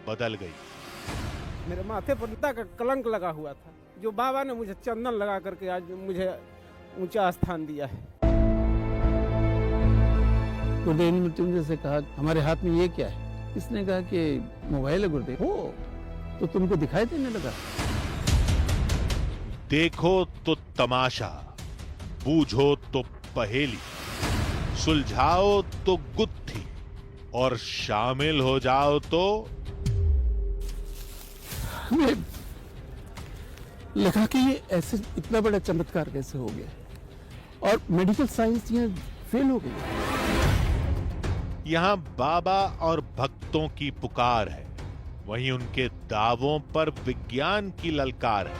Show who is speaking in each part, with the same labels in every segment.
Speaker 1: बदल गई।
Speaker 2: मेरे माथे पर पिता का कलंक लगा हुआ था, जो बाबा ने मुझे चंदन लगा करके आज मुझे ऊंचा स्थान दिया है।
Speaker 3: गुरुदेव ने मृत्युंजय से कहा, हमारे हाथ में ये क्या है? इसने कहा कि मोबाइल है गुरुदेव। हो तो तुमको दिखाई देने लगा।
Speaker 1: देखो तो तमाशा, बूझो तो पहेली, सुलझाओ तो गुत्थी और शामिल हो जाओ तो।
Speaker 3: हमें लगा कि ये ऐसे इतना बड़ा चमत्कार कैसे हो गया और मेडिकल साइंस यहाँ फेल हो गई।
Speaker 1: यहां बाबा और भक्तों की पुकार है, वहीं उनके दावों पर विज्ञान की ललकार है।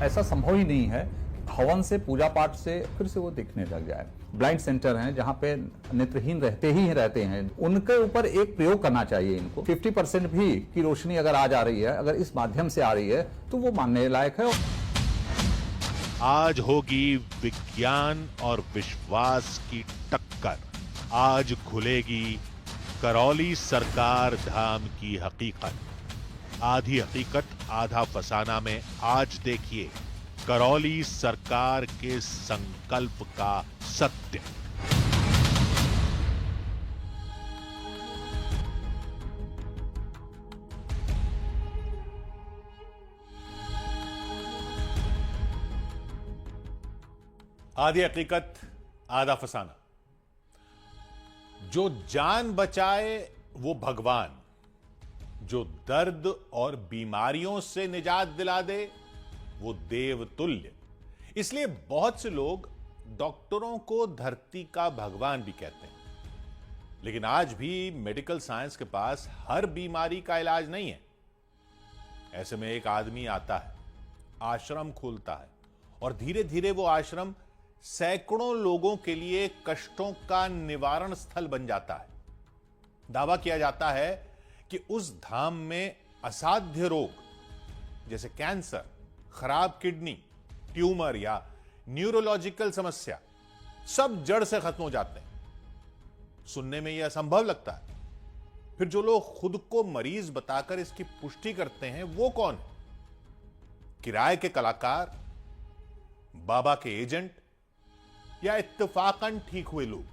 Speaker 4: ऐसा संभव ही नहीं है हवन से, पूजा पाठ से फिर से वो दिखने लग जाए। ब्लाइंड सेंटर हैं जहां पे नेत्रहीन रहते हैं, उनके ऊपर एक प्रयोग करना चाहिए इनको। 50% भी की रोशनी अगर आ जा रही है, अगर इस माध्यम से आ रही है तो वो मानने लायक है।
Speaker 1: आज होगी विज्ञान और विश्वास की टक्कर। आज खुलेगी करौली सरकार धाम की हकीकत। आधी हकीकत आधा फसाना में आज देखिए करौली सरकार के संकल्प का सत्य। आधी हकीकत आधा फसाना। जो जान बचाए वो भगवान, जो दर्द और बीमारियों से निजात दिला दे वो देवतुल्य। इसलिए बहुत से लोग डॉक्टरों को धरती का भगवान भी कहते हैं। लेकिन आज भी मेडिकल साइंस के पास हर बीमारी का इलाज नहीं है। ऐसे में एक आदमी आता है, आश्रम खोलता है और धीरे धीरे वो आश्रम सैकड़ों लोगों के लिए कष्टों का निवारण स्थल बन जाता है। दावा किया जाता है कि उस धाम में असाध्य रोग जैसे कैंसर, खराब किडनी, ट्यूमर या न्यूरोलॉजिकल समस्या सब जड़ से खत्म हो जाते हैं। सुनने में यह असंभव लगता है। फिर जो लोग खुद को मरीज बताकर इसकी पुष्टि करते हैं वो कौन है? किराए के कलाकार, बाबा के एजेंट, या इत्तेफाकन ठीक हुए लोग,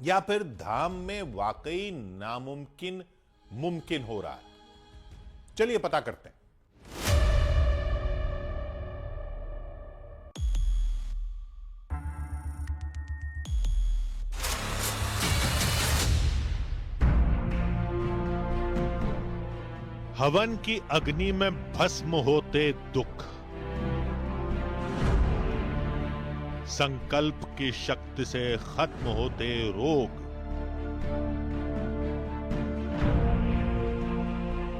Speaker 1: या फिर धाम में वाकई नामुमकिन मुमकिन हो रहा है? चलिए पता करते हैं। हवन की अग्नि में भस्म होते दुख, संकल्प की शक्ति से खत्म होते रोग,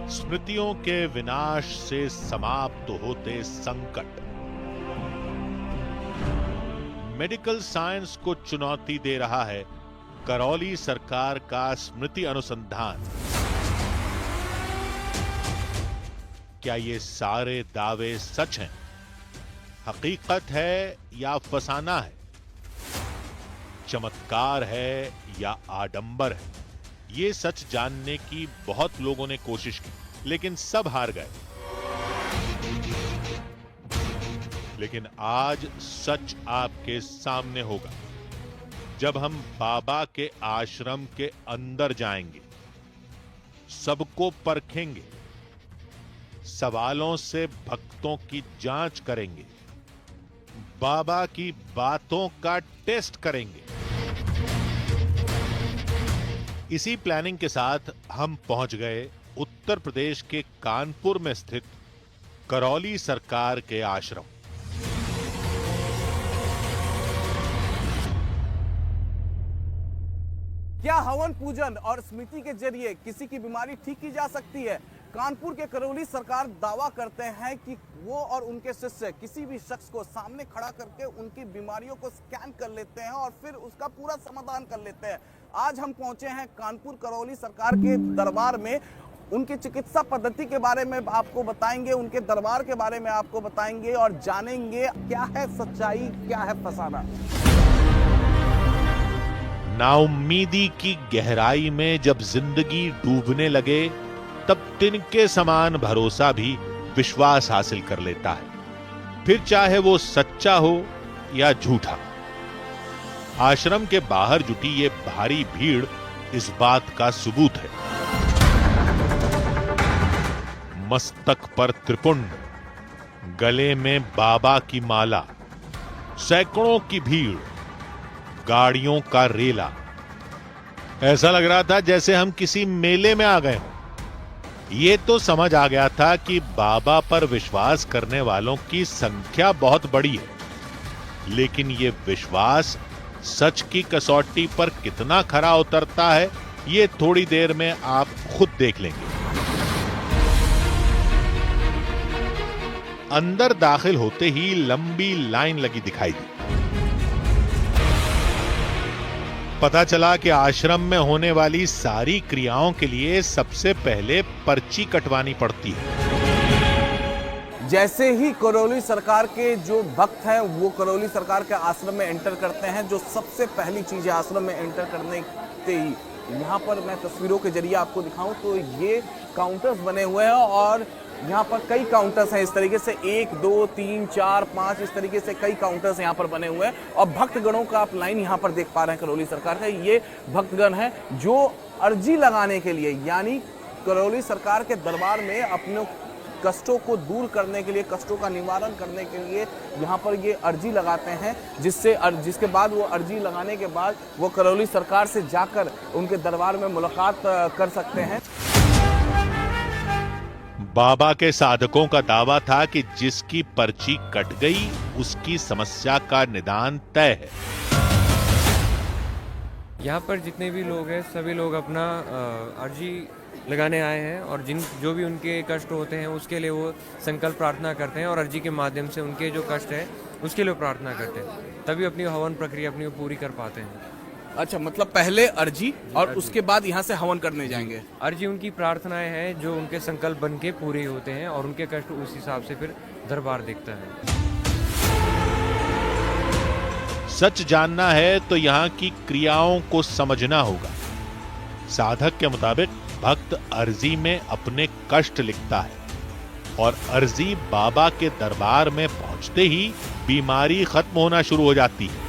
Speaker 1: स्मृतियों के विनाश से समाप्त होते संकट। मेडिकल साइंस को चुनौती दे रहा है करौली सरकार का स्मृति अनुसंधान। क्या ये सारे दावे सच हैं? हकीकत है या फसाना है? चमत्कार है या आडंबर है? ये सच जानने की बहुत लोगों ने कोशिश की, लेकिन सब हार गए। लेकिन आज सच आपके सामने होगा जब हम बाबा के आश्रम के अंदर जाएंगे, सबको परखेंगे, सवालों से भक्तों की जांच करेंगे, बाबा की बातों का टेस्ट करेंगे। इसी प्लानिंग के साथ हम पहुंच गए उत्तर प्रदेश के कानपुर में स्थित करौली सरकार के आश्रम।
Speaker 5: क्या हवन पूजन और स्मृति के जरिए किसी की बीमारी ठीक की जा सकती है? कानपुर के करौली सरकार दावा करते हैं कि वो और उनके शिष्य किसी भी शख्स को सामने खड़ा करके उनकी बीमारियों को स्कैन कर लेते हैं और फिर उसका पूरा समाधान कर लेते हैं। आज हम पहुंचे हैं कानपुर करौली सरकार के दरबार में। उनकी चिकित्सा पद्धति के बारे में आपको बताएंगे, उनके दरबार के बारे में आपको बताएंगे और जानेंगे क्या है सच्चाई, क्या है फसाना।
Speaker 1: नाउम्मीदी की गहराई में जब जिंदगी डूबने लगे तब तिनके समान भरोसा भी विश्वास हासिल कर लेता है, फिर चाहे वो सच्चा हो या झूठा। आश्रम के बाहर जुटी ये भारी भीड़ इस बात का सबूत है। मस्तक पर त्रिपुंड, गले में बाबा की माला, सैकड़ों की भीड़, गाड़ियों का रेला। ऐसा लग रहा था जैसे हम किसी मेले में आ गए। ये तो समझ आ गया था कि बाबा पर विश्वास करने वालों की संख्या बहुत बड़ी है, लेकिन ये विश्वास सच की कसौटी पर कितना खरा उतरता है, ये थोड़ी देर में आप खुद देख लेंगे। अंदर दाखिल होते ही लंबी लाइन लगी दिखाई दी। पता चला कि आश्रम में होने वाली सारी क्रियाओं के लिए सबसे पहले पर्ची कटवानी पड़ती है।
Speaker 5: जैसे ही करौली सरकार के जो भक्त हैं वो करौली सरकार के आश्रम में एंटर करते हैं, जो सबसे पहली चीज है आश्रम में एंटर करने के ही, यहाँ पर मैं तस्वीरों के जरिए आपको दिखाऊं तो ये काउंटर्स बने हुए हैं और यहाँ पर कई काउंटर्स हैं। इस तरीके से 1 2 3 4 5 इस तरीके से कई काउंटर्स यहाँ पर बने हुए हैं और भक्तगणों का आप लाइन यहाँ पर देख पा रहे हैं करौली सरकार का। ये भक्तगण हैं जो अर्जी लगाने के लिए, यानी करौली सरकार के दरबार में अपने कष्टों को दूर करने के लिए, कष्टों का निवारण करने के लिए यहाँ पर ये अर्जी लगाते हैं, जिसके बाद वो अर्जी लगाने के बाद वो करौली सरकार से जाकर उनके दरबार में मुलाकात कर सकते हैं।
Speaker 1: बाबा के साधकों का दावा था कि जिसकी पर्ची कट गई उसकी समस्या का निदान तय है।
Speaker 6: यहाँ पर जितने भी लोग हैं सभी लोग अपना अर्जी लगाने आए हैं और जो भी उनके कष्ट होते हैं उसके लिए वो संकल्प प्रार्थना करते हैं और अर्जी के माध्यम से उनके जो कष्ट है उसके लिए प्रार्थना करते हैं, तभी अपनी हवन प्रक्रिया अपनी पूरी कर पाते हैं।
Speaker 5: अच्छा, मतलब पहले अर्जी और उसके बाद यहाँ से हवन करने जाएंगे।
Speaker 6: अर्जी उनकी प्रार्थनाएं हैं जो उनके संकल्प बन के पूरे होते हैं और उनके कष्ट उस हिसाब से फिर दरबार देखता है।
Speaker 1: सच जानना है तो यहाँ की क्रियाओं को समझना होगा। साधक के मुताबिक भक्त अर्जी में अपने कष्ट लिखता है और अर्जी बाबा के दरबार में पहुंचते ही बीमारी खत्म होना शुरू हो जाती है।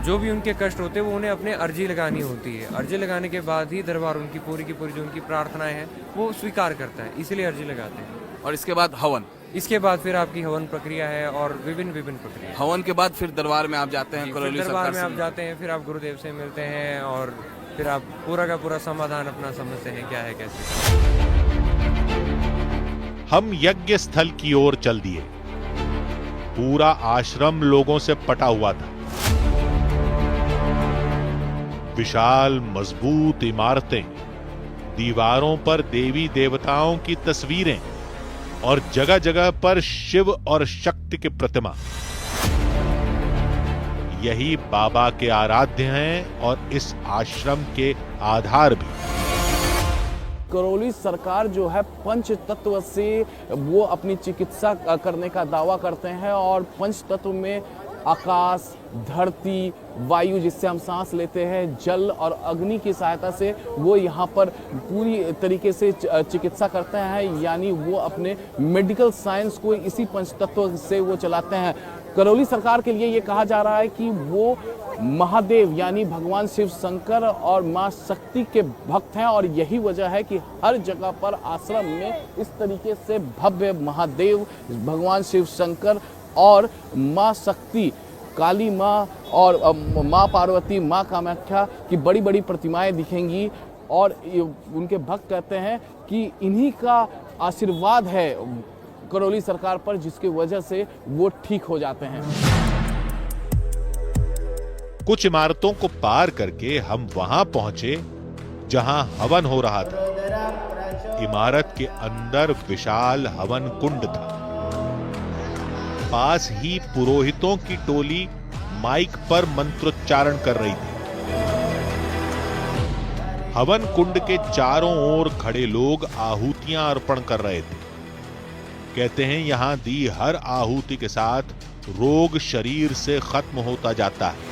Speaker 6: जो भी उनके कष्ट होते हैं वो उन्हें अपने अर्जी लगानी होती है। अर्जी लगाने के बाद ही दरबार उनकी पूरी की पूरी जो उनकी प्रार्थनाएं हैं वो स्वीकार करता है, इसलिए अर्जी लगाते हैं।
Speaker 5: और इसके बाद हवन,
Speaker 6: इसके बाद फिर आपकी हवन प्रक्रिया है और विभिन्न प्रक्रिया।
Speaker 5: हवन के बाद फिर दरबार में आप जाते हैं, करौली
Speaker 6: दरबार में आप जाते हैं, फिर आप गुरुदेव से मिलते हैं और फिर आप पूरा का पूरा समाधान अपना समझते हैं क्या है कैसे।
Speaker 1: हम यज्ञ स्थल की ओर चल दिए। पूरा आश्रम लोगों से पटा हुआ था। विशाल मजबूत इमारतें, दीवारों पर देवी देवताओं की तस्वीरें और जगह जगह पर शिव और शक्ति की प्रतिमा। यही बाबा के आराध्य हैं और इस आश्रम के आधार भी।
Speaker 5: करौली सरकार जो है पंच तत्व से वो अपनी चिकित्सा करने का दावा करते हैं और पंच तत्व में आकाश, धरती, वायु जिससे हम सांस लेते हैं, जल और अग्नि की सहायता से वो यहाँ पर पूरी तरीके से चिकित्सा करते हैं, यानी वो अपने मेडिकल साइंस को इसी पंच तत्व से वो चलाते हैं। करौली सरकार के लिए ये कहा जा रहा है कि वो महादेव यानी भगवान शिव शंकर और मां शक्ति के भक्त हैं और यही वजह है कि हर जगह पर आश्रम में इस तरीके से भव्य महादेव, भगवान शिव शंकर और मां शक्ति, काली मां और मां पार्वती, मां कामाख्या की बड़ी बड़ी प्रतिमाएं दिखेंगी और उनके भक्त कहते हैं कि इन्हीं का आशीर्वाद है करौली सरकार पर, जिसकी वजह से वो ठीक हो जाते हैं।
Speaker 1: कुछ इमारतों को पार करके हम वहां पहुंचे जहां हवन हो रहा था। इमारत के अंदर विशाल हवन कुंड था। पास ही पुरोहितों की टोली माइक पर मंत्रोच्चारण कर रही थी। हवन कुंड के चारों ओर खड़े लोग आहुतियां अर्पण कर रहे थे। कहते हैं यहां दी हर आहुति के साथ रोग शरीर से खत्म होता जाता है।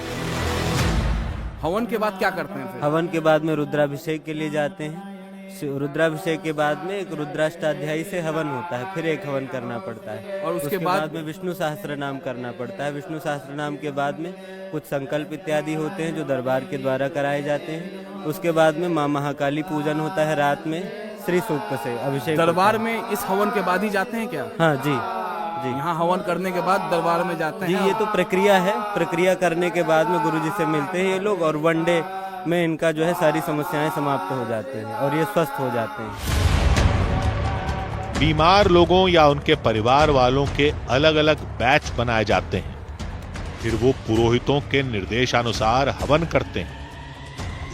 Speaker 5: हवन के बाद क्या करते हैं फिर?
Speaker 7: हवन के बाद में रुद्राभिषेक के लिए जाते हैं। रुद्राभिषेक के बाद में एक रुद्राष्टाध्यायी से हवन होता है, फिर एक हवन करना पड़ता है और उसके बाद में विष्णु सहस्त्र नाम करना पड़ता है। विष्णु सहस्त्र नाम के बाद में कुछ संकल्प इत्यादि होते हैं जो दरबार के द्वारा कराए जाते हैं। उसके बाद में माँ महाकाली पूजन होता है, रात में श्री सूक्त से अभिषेक।
Speaker 5: दरबार में इस हवन के बाद ही जाते हैं क्या?
Speaker 7: हाँ जी जी,
Speaker 5: यहाँ हवन करने के बाद दरबार में जाते हैं
Speaker 7: जी। ये तो प्रक्रिया है, प्रक्रिया करने के बाद में गुरुजी से मिलते हैं ये लोग और वन डे में इनका जो है सारी समस्याएं समाप्त हो जाती हैं और ये स्वस्थ हो जाते हैं।
Speaker 1: बीमार लोगों या उनके परिवार वालों के अलग अलग बैच बनाए जाते हैं, फिर वो पुरोहितों के निर्देशानुसार हवन करते हैं।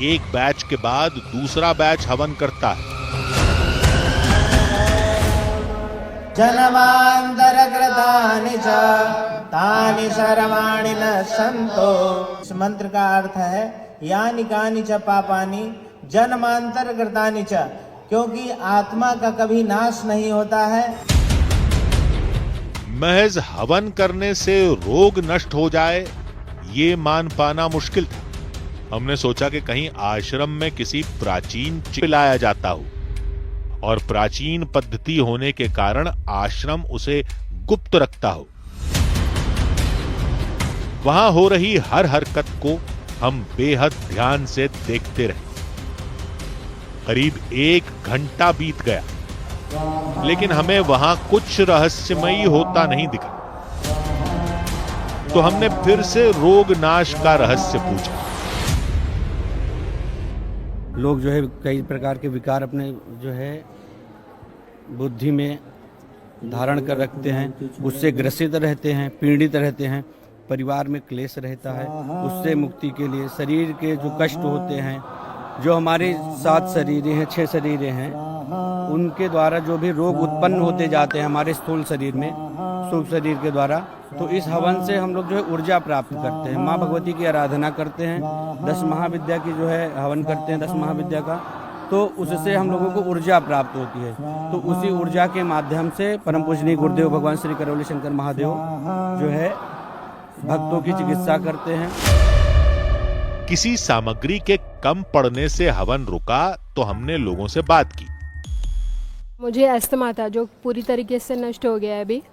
Speaker 1: एक बैच के बाद दूसरा बैच हवन करता है।
Speaker 8: जनमांतरकृतानि च तानि सर्वाणि न सन्तो। इस मंत्र का अर्थ है यानि कानि च पापानि जन्मांतरकृतानि च, क्योंकि आत्मा का कभी नाश नहीं होता है।
Speaker 1: महज हवन करने से रोग नष्ट हो जाए ये मान पाना मुश्किल था। हमने सोचा कि कहीं आश्रम में किसी प्राचीन पिलाया जाता हो और प्राचीन पद्धति होने के कारण आश्रम उसे गुप्त रखता हो। वहां हो रही हर हरकत को हम बेहद ध्यान से देखते रहे। करीब 1 घंटा बीत गया, लेकिन हमें वहां कुछ रहस्यमयी होता नहीं दिखा। तो हमने फिर से रोग नाश का रहस्य पूछा।
Speaker 3: लोग जो है कई प्रकार के विकार अपने जो है बुद्धि में धारण कर रखते हैं, उससे ग्रसित रहते हैं, पीड़ित रहते हैं, परिवार में क्लेश रहता है। उससे मुक्ति के लिए शरीर के जो कष्ट होते हैं, जो हमारे 7 शरीरें हैं, 6 शरीरें हैं, उनके द्वारा जो भी रोग उत्पन्न होते जाते हैं हमारे स्थूल शरीर में, सूक्ष्म शरीर के द्वारा, तो इस हवन से हम लोग जो है ऊर्जा प्राप्त करते हैं। माँ भगवती की आराधना करते हैं, 10 महाविद्या की जो है हवन करते हैं, 10 महाविद्या का, तो उससे हम लोगों को ऊर्जा प्राप्त होती है। तो उसी ऊर्जा के माध्यम से परम पूजनीय गुरुदेव भगवान श्री करौली शंकर महादेव जो है भक्तों की चिकित्सा करते हैं।
Speaker 1: किसी सामग्री के कम पड़ने से हवन रुका तो हमने लोगों से बात की।
Speaker 9: मुझे अस्थमा था जो पूरी तरीके से नष्ट हो गया है अभी,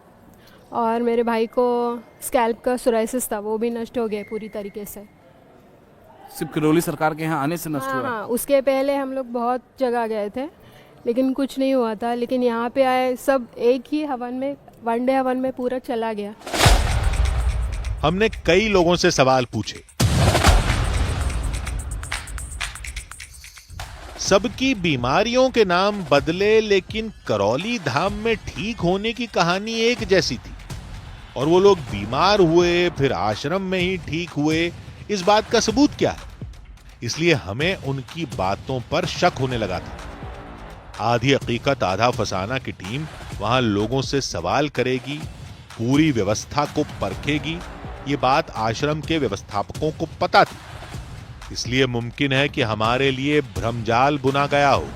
Speaker 9: और मेरे भाई को स्कैल्प का सोराइसिस था, वो भी नष्ट हो गया पूरी तरीके से।
Speaker 5: सिर्फ करौली सरकार के यहाँ आने से नष्ट हुआ?
Speaker 9: हाँ, उसके पहले हम लोग बहुत जगह गए थे लेकिन कुछ नहीं हुआ था, लेकिन यहाँ पे आए सब एक ही हवन में, वन डे हवन में पूरा चला गया।
Speaker 1: हमने कई लोगों से सवाल पूछे, सबकी बीमारियों के नाम बदले, लेकिन करौली धाम में ठीक होने की कहानी एक जैसी थी। और वो लोग बीमार हुए फिर आश्रम में ही ठीक हुए, इस बात का सबूत क्या है? इसलिए हमें उनकी बातों पर शक होने लगा था। आधी हकीकत आधा फसाना की टीम वहां लोगों से सवाल करेगी, पूरी व्यवस्था को परखेगी, ये बात आश्रम के व्यवस्थापकों को पता थी। इसलिए मुमकिन है कि हमारे लिए भ्रमजाल बुना गया हो।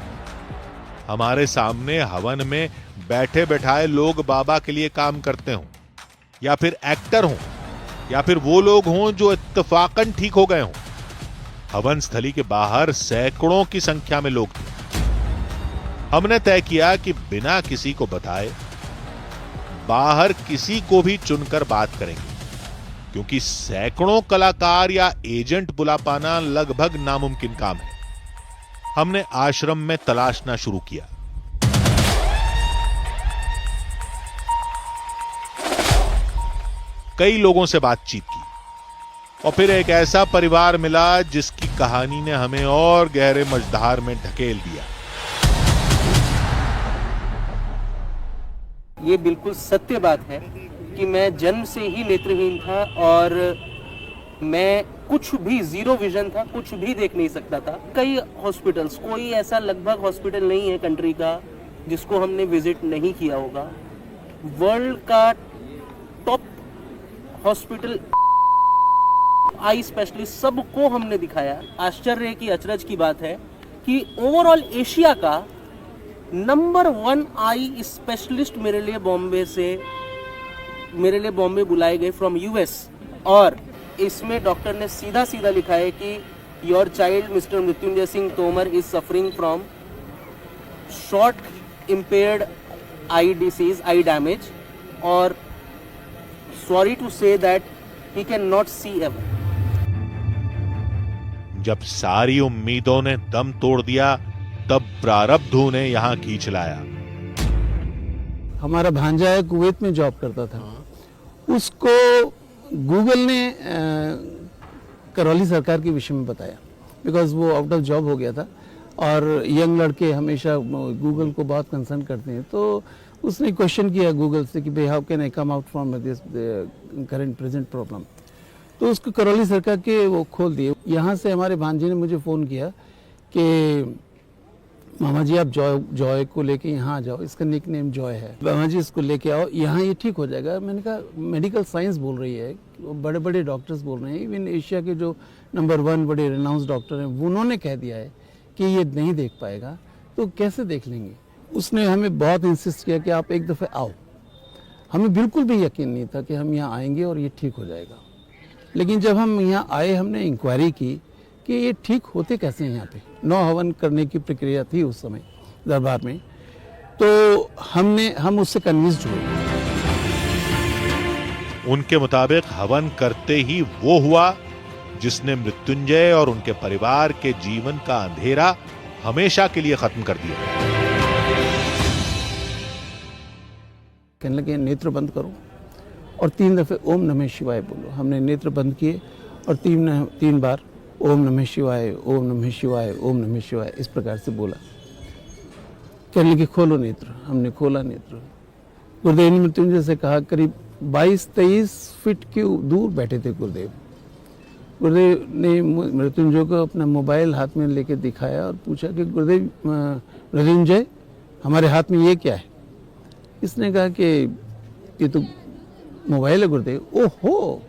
Speaker 1: हमारे सामने हवन में बैठे बैठाए लोग बाबा के लिए काम करते हों, या फिर एक्टर हों, या फिर वो लोग हों जो इत्तफाकन ठीक हो गए हों। हवन स्थली के बाहर सैकड़ों की संख्या में लोग थे। हमने तय किया कि बिना किसी को बताए बाहर किसी को भी चुनकर बात करेंगे, क्योंकि सैकड़ों कलाकार या एजेंट बुला पाना लगभग नामुमकिन काम है। हमने आश्रम में तलाशना शुरू किया। कई लोगों से बातचीत की और फिर एक ऐसा परिवार मिला जिसकी कहानी ने हमें और गहरे मझधार में ढकेल दिया।
Speaker 10: ये बिल्कुल सत्य बात है कि मैं जन्म से ही नेत्रहीन था और मैं कुछ भी, जीरो विजन था, कुछ भी देख नहीं सकता था। कई हॉस्पिटल्स, कोई ऐसा लगभग हॉस्पिटल नहीं है कंट्री का जिसको हमने विजिट नहीं किया होगा। वर्ल्ड का टॉप हॉस्पिटल, आई स्पेशलिस्ट, सबको हमने दिखाया। आश्चर्य की, अचरज की बात है कि ओवरऑल एशिया का नंबर 1 आई स्पेशलिस्ट मेरे लिए बॉम्बे बुलाए गए फ्रॉम यूएस। और इसमें डॉक्टर ने सीधा सीधा लिखा है कि your child mister Mrityunjay Singh Tomar is suffering from short impaired eye disease, eye damage, और sorry to say that he can not see ever.
Speaker 1: जब सारी उम्मीदों ने दम तोड़ दिया, तब प्रारब्धों ने यहां खींच लाया।
Speaker 11: हमारा भांजा है, कुवैत में जॉब करता था। उसको गूगल ने करौली सरकार के विषय में बताया, बिकॉज वो आउट ऑफ जॉब हो गया था और यंग लड़के हमेशा गूगल को बहुत कंसर्न करते हैं। तो उसने क्वेश्चन किया गूगल से कि भाई how can I come out from this current present problem. तो उसको करौली सरकार के वो खोल दिए। यहाँ से हमारे भांजे ने मुझे फ़ोन किया कि मामा जी आप जॉय को लेके यहाँ आ जाओ, इसका निक नेम जॉय है, मामा जी इसको लेके आओ, यहाँ ये ठीक हो जाएगा। मैंने कहा मेडिकल साइंस बोल रही है, बड़े बड़े डॉक्टर्स बोल रहे हैं, इवन एशिया के जो नंबर 1 बड़े रिनाउंस डॉक्टर हैं उन्होंने कह दिया है कि ये नहीं देख पाएगा, तो कैसे देख लेंगे। उसने हमें बहुत इंसिस्ट किया कि आप एक दफ़े आओ। हमें बिल्कुल भी यकीन नहीं था कि हम यहाँ आएंगे और ये ठीक हो जाएगा। लेकिन जब हम यहाँ आए, हमने इंक्वायरी की कि ये ठीक होते कैसे हैं। यहाँ पे 9 हवन करने की प्रक्रिया थी उस समय दरबार में, तो हम उससे कन्विंस्ड हुए।
Speaker 1: उनके मुताबिक हवन करते ही वो हुआ जिसने मृत्युंजय और उनके परिवार के जीवन का अंधेरा हमेशा के लिए खत्म कर दिया।
Speaker 11: कहने लगे नेत्र बंद करो और 3 दफ़े ओम नमः शिवाय बोलो। हमने नेत्र बंद किए और 3 बार ओम नमः शिवाय, ओम नमः शिवाय, ओम नमः शिवाय इस प्रकार से बोला। कहने लगे खोलो नेत्र। हमने खोला नेत्र। गुरुदेव ने मृत्युंजय से कहा, करीब 22-23 फीट के दूर बैठे थे गुरुदेव। गुरुदेव ने मृत्युंजय को अपना मोबाइल हाथ में लेके दिखाया और पूछा कि गुरुदेव मृत्युंजय हमारे हाथ में ये क्या है। इसने कहा कि ये तो मोबाइल है गुरुदेव। ओहो,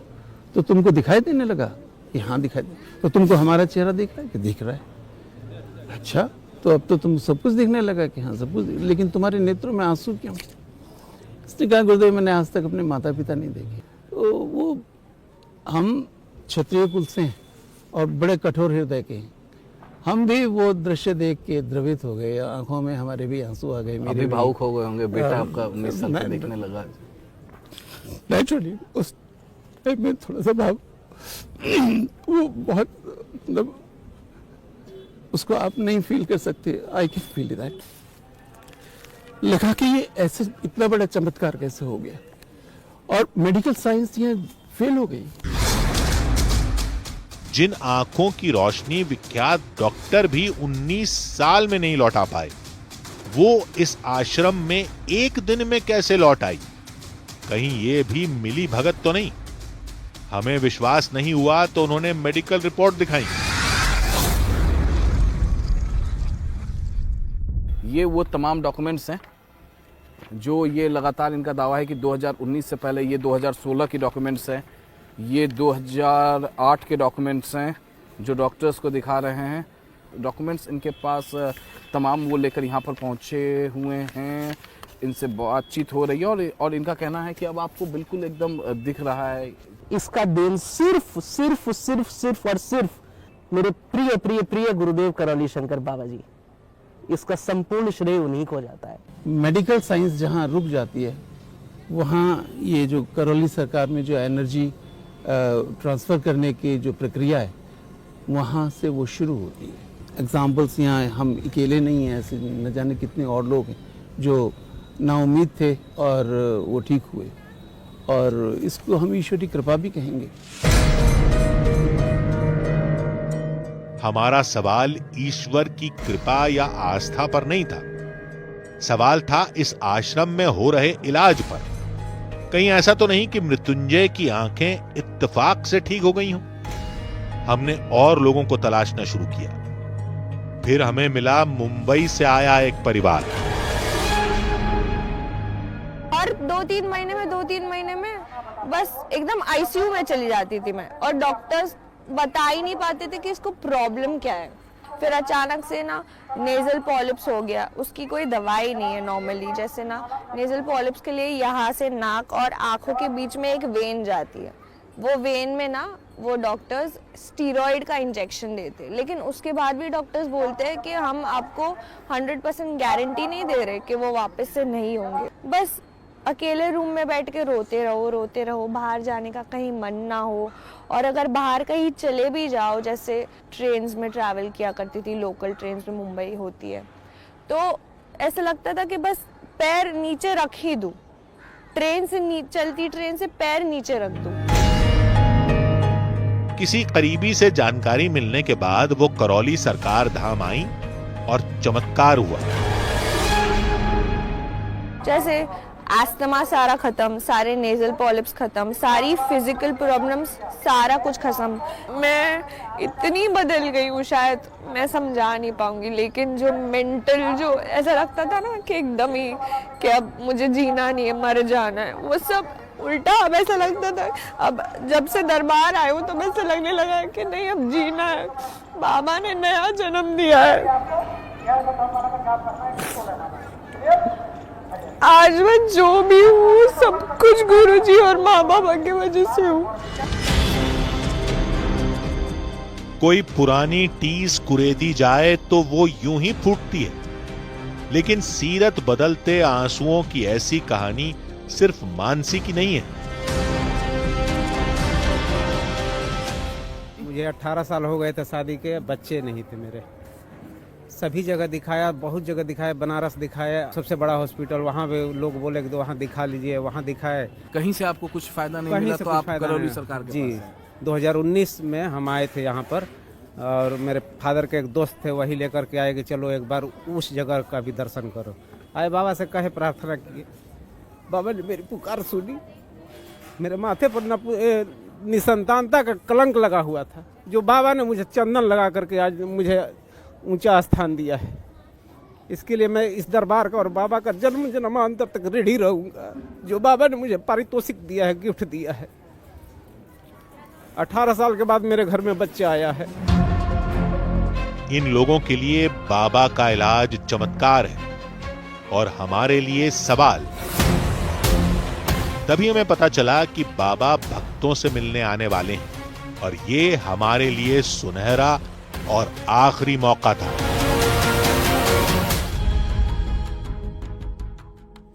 Speaker 11: तो तुमको दिखाई देने लगा कि हाँ दिखाई दे। तो तुमको हमारा चेहरा दिख रहा है कि दिख रहा है। अच्छा, तो अब तो तुम सब कुछ दिखने लगा कि हाँ सब कुछ, लेकिन तुम्हारे नेत्रों में आंसू क्यों। इसने कहा गुरुदेव मैंने आज तक अपने माता पिता नहीं देखे। तो वो हम क्षत्रिय कुल से हैं और बड़े कठोर हृदय के हैं। हम भी वो दृश्य देख के द्रवित हो गए, आंखों में हमारे भी आंसू आ गए। मेरे
Speaker 5: भावुक हो गए होंगे, बेटा आपका निःसंदेह देखने लगा।
Speaker 11: नेचुरली उस टाइम में थोड़ा सा भाव वो बहुत मतलब उसको आप नहीं फील कर सकते। I can feel that. लगा कि ये ऐसे इतना बड़ा चमत्कार कैसे हो गया और मेडिकल साइंस ये फेल हो गई।
Speaker 1: जिन आंखों की रोशनी विख्यात डॉक्टर भी 19 साल में नहीं लौटा पाए, वो इस आश्रम में एक दिन में कैसे लौट आई। कहीं ये भी मिली भगत तो नहीं। हमें विश्वास नहीं हुआ तो उन्होंने मेडिकल रिपोर्ट दिखाई।
Speaker 5: ये वो तमाम डॉक्यूमेंट्स हैं जो ये लगातार इनका दावा है कि 2019 से पहले ये 2016 की डॉक्यूमेंट्स हैं, ये 2008 के डॉक्यूमेंट्स हैं जो डॉक्टर्स को दिखा रहे हैं। डॉक्यूमेंट्स इनके पास तमाम वो लेकर यहाँ पर पहुँचे हुए हैं, इनसे बातचीत हो रही है और इनका कहना है कि अब आपको बिल्कुल एकदम दिख रहा है।
Speaker 10: इसका देन सिर्फ और सिर्फ मेरे प्रिय प्रिय प्रिय गुरुदेव करौली शंकर बाबा जी। इसका संपूर्ण श्रेय उन्हीं को जाता है।
Speaker 11: मेडिकल साइंस जहाँ रुक जाती है, वहाँ ये जो करौली सरकार में जो एनर्जी ट्रांसफ़र करने की जो प्रक्रिया है, वहाँ से वो शुरू होती है। एग्जाम्पल्स यहाँ हम अकेले नहीं हैं, ऐसे न जाने कितने और लोग हैं जो नाउम्मीद थे और वो ठीक हुए, और इसको हम ईश्वर की कृपा भी कहेंगे।
Speaker 1: हमारा सवाल ईश्वर की कृपा या आस्था पर नहीं था। सवाल था इस आश्रम में हो रहे इलाज पर। कहीं ऐसा तो नहीं कि मृत्युंजय की आंखें इत्तेफाक से ठीक हो गई हों। हमने और लोगों को तलाशना शुरू किया। फिर हमें मिला मुंबई से आया एक परिवार।
Speaker 12: और 2-3 महीने में बस एकदम आईसीयू में चली जाती थी मैं, और डॉक्टर्स बता ही नहीं पाते थे कि इसको प्रॉब्लम क्या है। फिर अचानक से ना नेजल पॉलिप्स हो गया, उसकी कोई दवाई नहीं है नॉर्मली। जैसे ना नेजल पॉलिप्स के लिए यहाँ से नाक और आंखों के बीच में एक वेन जाती है, वो वेन में ना वो डॉक्टर्स स्टीरॉइड का इंजेक्शन देते, लेकिन उसके बाद भी डॉक्टर्स बोलते हैं कि हम आपको 100% गारंटी नहीं दे रहे कि वो वापस से नहीं होंगे। बस अकेले रूम में बैठ के रोते रहो, बाहर जाने का कहीं मन ना हो। और अगर बाहर कहीं चले भी जाओ, जैसे ट्रेन्स में ट्रैवल किया करती थी, लोकल ट्रेन्स में मुंबई होती है, तो ऐसा लगता था कि बस पैर नीचे रख ही दूं, ट्रेन से चलती ट्रेन से पैर नीचे रख दूं।
Speaker 1: किसी करीबी से जानकारी मिलने के बाद वो करौली सरकार धाम आई और चमत्कार हुआ।
Speaker 12: जैसे एस्थमा सारा खत्म, सारे नेजल पॉलिप्स खत्म, सारी फिजिकल प्रॉब्लम्स, सारा कुछ खत्म। मैं इतनी बदल गई हूँ, शायद मैं समझा नहीं पाऊंगी, लेकिन जो मेंटल, जो ऐसा लगता था ना कि एकदम ही कि अब मुझे जीना नहीं है, मर जाना है, वो सब उल्टा अब ऐसा लगता था। अब जब से दरबार आए हूँ तो ऐसा लगने लगा है कि नहीं, अब जीना है, बाबा ने नया जन्म दिया है। आज मैं जो भी हूँ सब कुछ गुरुजी और माँ बाबा की वजह से हूँ।
Speaker 1: कोई पुरानी टीस कुरेदी जाए तो वो यूं ही फूटती है, लेकिन सीरत बदलते आंसुओं की ऐसी कहानी सिर्फ मानसी की नहीं है।
Speaker 2: मुझे 18 साल हो गए थे शादी के, बच्चे नहीं थे मेरे। सभी जगह दिखाया, बहुत जगह दिखाया, बनारस दिखाया, सबसे बड़ा हॉस्पिटल, वहाँ पे लोग बोले कि वहाँ दिखा लीजिए, वहाँ दिखाए।
Speaker 5: कहीं से आपको कुछ फायदा नहीं मिला तो आप करौली सरकार के
Speaker 2: जी 2019 में हम आए थे यहाँ पर, और मेरे फादर के एक दोस्त थे, वही लेकर के आए कि चलो एक बार उस जगह का भी दर्शन करो। आए, बाबा से कहे, प्रार्थना किए, बाबा ने मेरी पुकार सुनी। मेरे माथे पर निसंतानता का कलंक लगा हुआ था, जो बाबा ने मुझे चंदन लगा करके आज मुझे ऊंचा स्थान दिया है। इसके लिए मैं इस दरबार का और बाबा का जन्म जन्मांतर तक ऋणी रहूंगा, जो बाबा ने मुझे पारितोषिक दिया है, गिफ्ट दिया है। 18 साल के बाद मेरे घर में बच्चा आया है।
Speaker 1: इन लोगों के लिए बाबा का इलाज चमत्कार है और हमारे लिए सवाल। तभी हमें पता चला कि बाबा भक्तों से मिलने आने वाले हैं और ये हमारे लिए सुनहरा और आखिरी मौका था।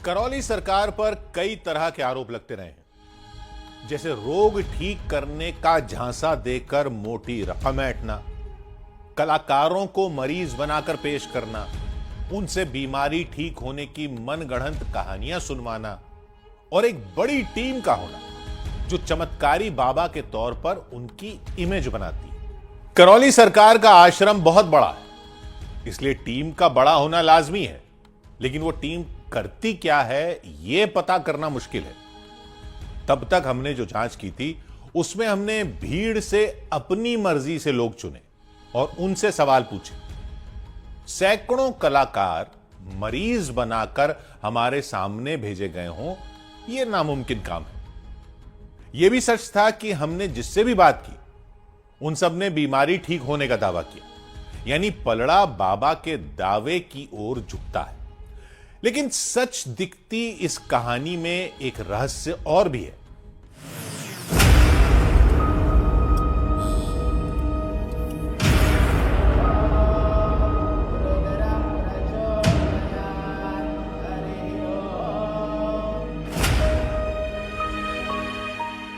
Speaker 1: करौली सरकार पर कई तरह के आरोप लगते रहे हैं, जैसे रोग ठीक करने का झांसा देकर मोटी रकम ऐंठना, कलाकारों को मरीज बनाकर पेश करना, उनसे बीमारी ठीक होने की मनगढ़ंत कहानियां सुनवाना और एक बड़ी टीम का होना जो चमत्कारी बाबा के तौर पर उनकी इमेज बनाती है। करौली सरकार का आश्रम बहुत बड़ा है, इसलिए टीम का बड़ा होना लाजमी है, लेकिन वो टीम करती क्या है यह पता करना मुश्किल है। तब तक हमने जो जांच की थी उसमें हमने भीड़ से अपनी मर्जी से लोग चुने और उनसे सवाल पूछे। सैकड़ों कलाकार मरीज बनाकर हमारे सामने भेजे गए हों, यह नामुमकिन काम है। यह भी सच था कि हमने जिससे भी बात की उन सब ने बीमारी ठीक होने का दावा किया, यानी पलड़ा बाबा के दावे की ओर झुकता है। लेकिन सच दिखती इस कहानी में एक रहस्य और भी है।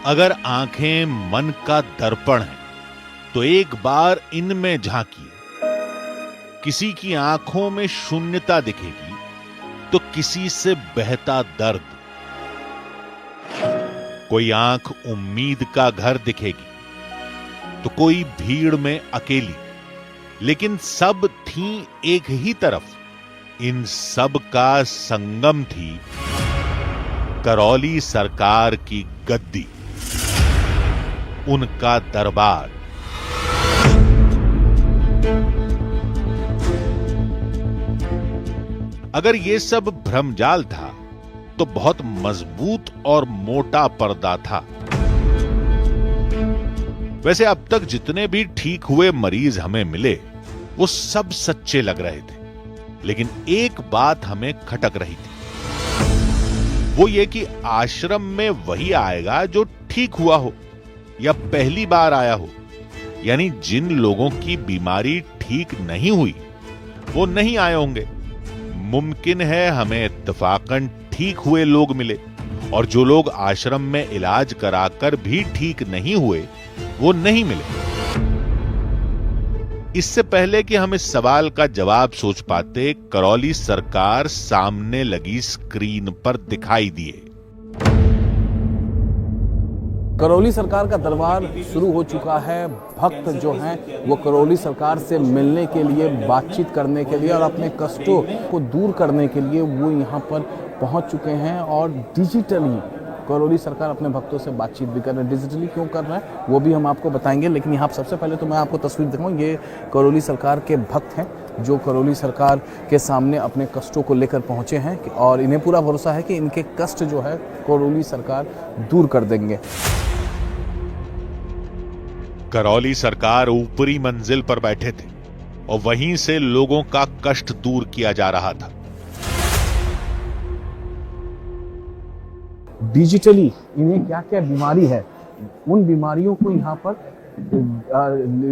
Speaker 1: अगर आंखें मन का दर्पण है तो एक बार इनमें झांकिए। किसी की आंखों में शून्यता दिखेगी तो किसी से बहता दर्द। कोई आंख उम्मीद का घर दिखेगी तो कोई भीड़ में अकेली, लेकिन सब थीं एक ही तरफ। इन सब का संगम थी करौली सरकार की गद्दी, उनका दरबार। अगर ये सब भ्रमजाल था तो बहुत मजबूत और मोटा पर्दा था। वैसे अब तक जितने भी ठीक हुए मरीज हमें मिले वो सब सच्चे लग रहे थे, लेकिन एक बात हमें खटक रही थी, वो ये कि आश्रम में वही आएगा जो ठीक हुआ हो, या पहली बार आया हो, यानी जिन लोगों की बीमारी ठीक नहीं हुई वो नहीं आए होंगे। मुमकिन है हमें इत्तफाकन ठीक हुए लोग मिले और जो लोग आश्रम में इलाज कराकर भी ठीक नहीं हुए वो नहीं मिले। इससे पहले कि हम इस सवाल का जवाब सोच पाते, करौली सरकार सामने लगी स्क्रीन पर दिखाई दिए।
Speaker 5: करौली सरकार का दरबार शुरू हो चुका है। भक्त जो हैं वो करौली सरकार से मिलने के लिए, बातचीत करने के लिए और अपने कष्टों को दूर करने के लिए वो यहाँ पर पहुँच चुके हैं और डिजिटली करौली सरकार अपने भक्तों से बातचीत भी कर रहे हैं। डिजिटली क्यों कर रहा है वो भी हम आपको बताएंगे, लेकिन यहाँ सबसे पहले तो मैं आपको तस्वीर दिखाऊं। ये करौली सरकार के भक्त हैं जो करौली सरकार के सामने अपने कष्टों को लेकर पहुँचे हैं और इन्हें पूरा भरोसा है कि इनके कष्ट जो है करौली सरकार दूर कर देंगे।
Speaker 1: करौली सरकार ऊपरी मंजिल पर बैठे थे और वहीं से लोगों का कष्ट दूर किया जा रहा था।
Speaker 5: डिजिटली इन्हें क्या क्या बीमारी है, उन बीमारियों को यहाँ पर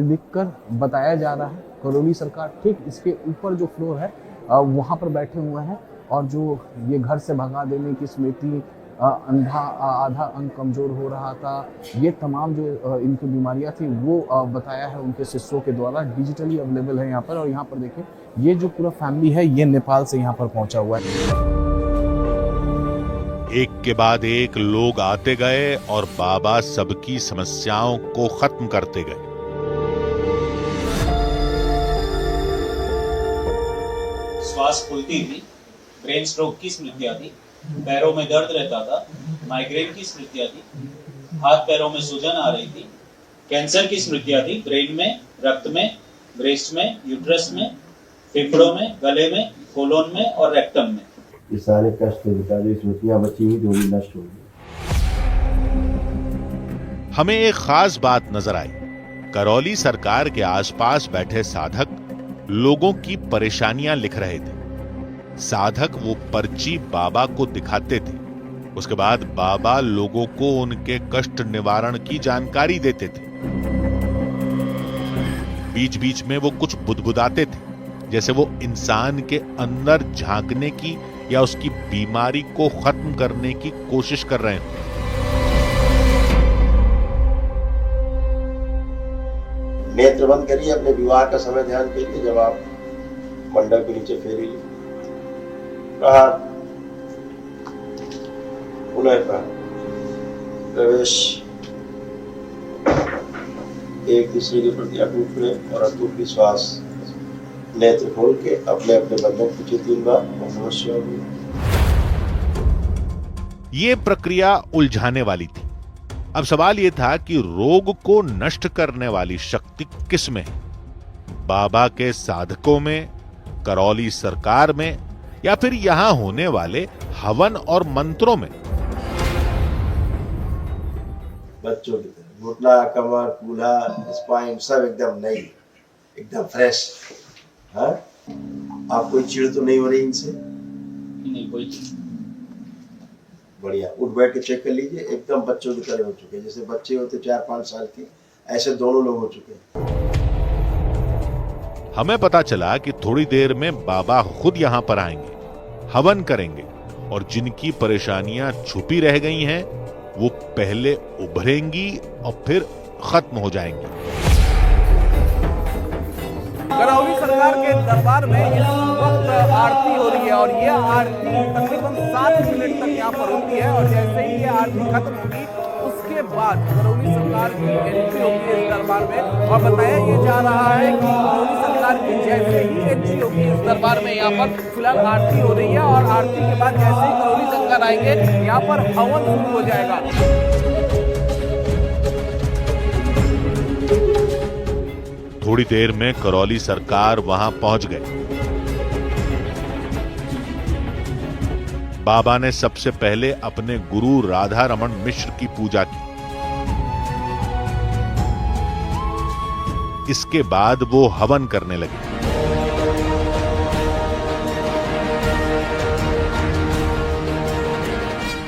Speaker 5: लिखकर बताया जा रहा है। करौली सरकार ठीक इसके ऊपर जो फ्लोर है वहाँ पर बैठे हुए हैं और जो ये घर से भगा देने की स्मृति, अंधा आधा अंग कमजोर हो रहा था, ये तमाम जो इनकी बीमारियां थी वो बताया है उनके शिष्यों के द्वारा। डिजिटली अवेलेबल है यहाँ पर। और यहाँ पर देखिए ये जो पूरा फैमिली है ये नेपाल से यहाँ पर पहुंचा हुआ है।
Speaker 1: एक के बाद एक लोग आते गए और बाबा सबकी समस्याओं को खत्म करते गए।
Speaker 13: श्वास फूलती थी, ब्रेन स्ट्रोक की स्मृतियां थी, पैरों में दर्द रहता था, माइग्रेन की स्मृतियां थी, हाथ पैरों में सूजन आ रही थी, कैंसर की स्मृतियां थी, ब्रेन में, रक्त में, ब्रेस्ट में, यूट्रस में, फेफड़ों में, गले में, कोलोन में और रेक्टम में।
Speaker 14: ये सारे कष्ट स्मृतियां बची हुई थोड़ी नष्ट हो गई।
Speaker 1: हमें एक खास बात नजर आई। करौली सरकार के आसपास बैठे साधक लोगों की परेशानियां लिख रहे थे। साधक वो पर्ची बाबा को दिखाते थे। उसके बाद बाबा लोगों को उनके कष्ट निवारण की जानकारी देते थे। बीच बीच में वो कुछ बुदबुदाते थे, जैसे वो इंसान के अंदर झांकने की या उसकी बीमारी को खत्म करने की कोशिश कर रहे हैं।
Speaker 14: नेत्र बंद करिए, अपने विवाह का समय ध्यान कीजिए। जब आप मंडप के नीचे फेरी ली, पुनः प्रवेश, एक दूसरे के प्रति अटूट रहे और अटूट विश्वास। नेत्र खोल के अपने अपने बंधन पूछे 3 बार नमस्कार।
Speaker 1: ये प्रक्रिया उलझाने वाली थी। अब सवाल यह था कि रोग को नष्ट करने वाली शक्ति किस में है? बाबा के साधकों में, करौली सरकार में, या फिर यहां होने वाले हवन और मंत्रों में?
Speaker 14: बच्चों की तरह घुटना, कमर, कूल्हा, स्पाइन सब एकदम नई, एकदम फ्रेश। हाँ, आप कोई चिड़ तो नहीं हो रही इनसे?
Speaker 13: नहीं, कोई चिड़।
Speaker 14: बढ़िया, उठ बैठ के चेक कर लीजिए, एकदम बच्चों की तरह हो चुके हैं। जैसे बच्चे होते 4-5 साल के, ऐसे दोनों लोग हो चुके हैं।
Speaker 1: हमें पता चला कि थोड़ी देर में बाबा खुद यहां पर आएंगे, हवन करेंगे और जिनकी परेशानियां छुपी रह गई हैं वो पहले उभरेंगी और फिर खत्म हो जाएंगी।
Speaker 5: करौली सरकार के दरबार में इस वक्त आरती हो रही है और ये आरती तकरीबन 7 मिनट तक यहाँ पर होती है और जैसे ही ये आरती खत्म होगी उसके बाद करौली सरकार की एंट्री होगी इस दरबार में। और बताया ये जा रहा है कि करौली सरकार की जैसे ही एंट्री होगी इस दरबार में, यहाँ पर फिलहाल आरती हो रही है और आरती के बाद जैसे ही करौली सरकार आएंगे यहाँ पर हवन शुरू हो जाएगा।
Speaker 1: थोड़ी देर में करौली सरकार वहां पहुंच गए। बाबा ने सबसे पहले अपने गुरु राधा रमन मिश्र की पूजा की। इसके बाद वो हवन करने लगे।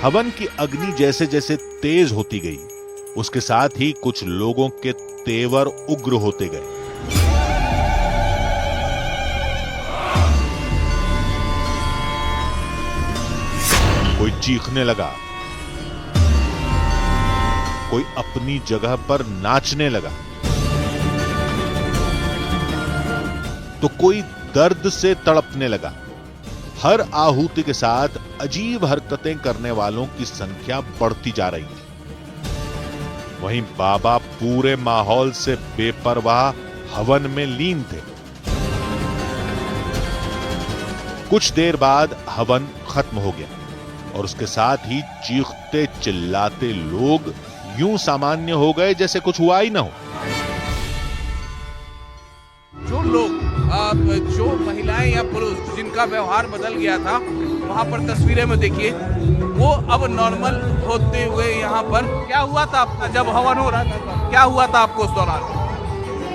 Speaker 1: हवन की अग्नि जैसे जैसे तेज होती गई, उसके साथ ही कुछ लोगों के तेवर उग्र होते गए। कोई चीखने लगा, कोई अपनी जगह पर नाचने लगा, तो कोई दर्द से तड़पने लगा। हर आहुति के साथ अजीब हरकतें करने वालों की संख्या बढ़ती जा रही थी। वहीं बाबा पूरे माहौल से बेपरवाह हवन में लीन थे। कुछ देर बाद हवन खत्म हो गया और उसके साथ ही चीखते चिल्लाते लोग यूं सामान्य हो गए जैसे कुछ हुआ ही ना हो।
Speaker 5: जो लोग जो महिलाएं या पुरुष जिनका व्यवहार बदल गया था, वहां पर तस्वीरें में देखिए, वो अब नॉर्मल होते हुए यहाँ पर। क्या हुआ था आपका जब हवन हो रहा था? क्या हुआ था आपको उस दौरान?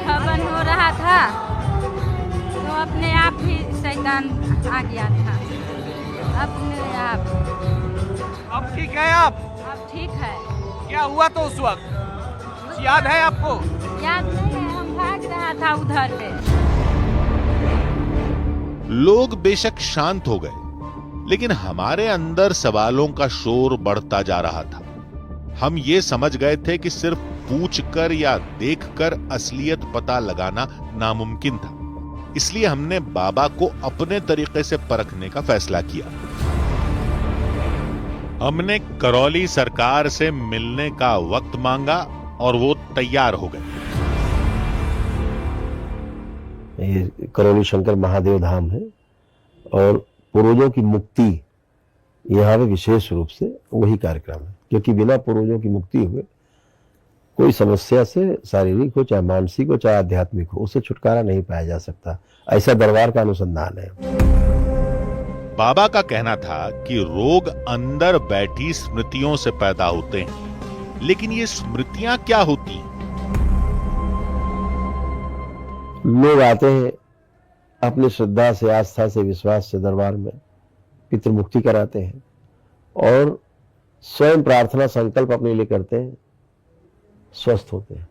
Speaker 15: हवन हो रहा था तो अपने आप ही शैतान आ गया था। अपने आप।
Speaker 5: अब ठीक है आप?
Speaker 15: अब ठीक है।
Speaker 5: क्या हुआ तो उस वक्त कुछ याद है आपको?
Speaker 15: याद नहीं है, हम भाग रहा था उधर पे।
Speaker 1: लोग बेशक शांत हो गए, लेकिन हमारे अंदर सवालों का शोर बढ़ता जा रहा था। हम ये समझ गए थे कि सिर्फ पूछकर या देखकर असलियत पता लगाना नामुमकिन था। इसलिए हमने बाबा को अपने तरीके से परखने का फैसला किया। हमने करौली सरकार से मिलने का वक्त मांगा और वो तैयार हो गए।
Speaker 14: ये करौली शंकर महादेव धाम है और पूर्वजों की मुक्ति यहाँ पे विशेष रूप से वही कार्यक्रम है, क्योंकि बिना पूर्वजों की मुक्ति हुए कोई समस्या से, शारीरिक हो चाहे मानसिक हो चाहे आध्यात्मिक हो, उससे छुटकारा नहीं पाया जा सकता। ऐसा दरबार का अनुसंधान है।
Speaker 1: बाबा का कहना था कि रोग अंदर बैठी स्मृतियों से पैदा होते हैं, लेकिन ये स्मृतियां क्या होती हैं?
Speaker 14: लोग आते हैं अपनी श्रद्धा से, आस्था से, विश्वास से दरबार में, पितृ मुक्ति कराते हैं और स्वयं प्रार्थना संकल्प अपने लिए करते हैं, स्वस्थ होते हैं।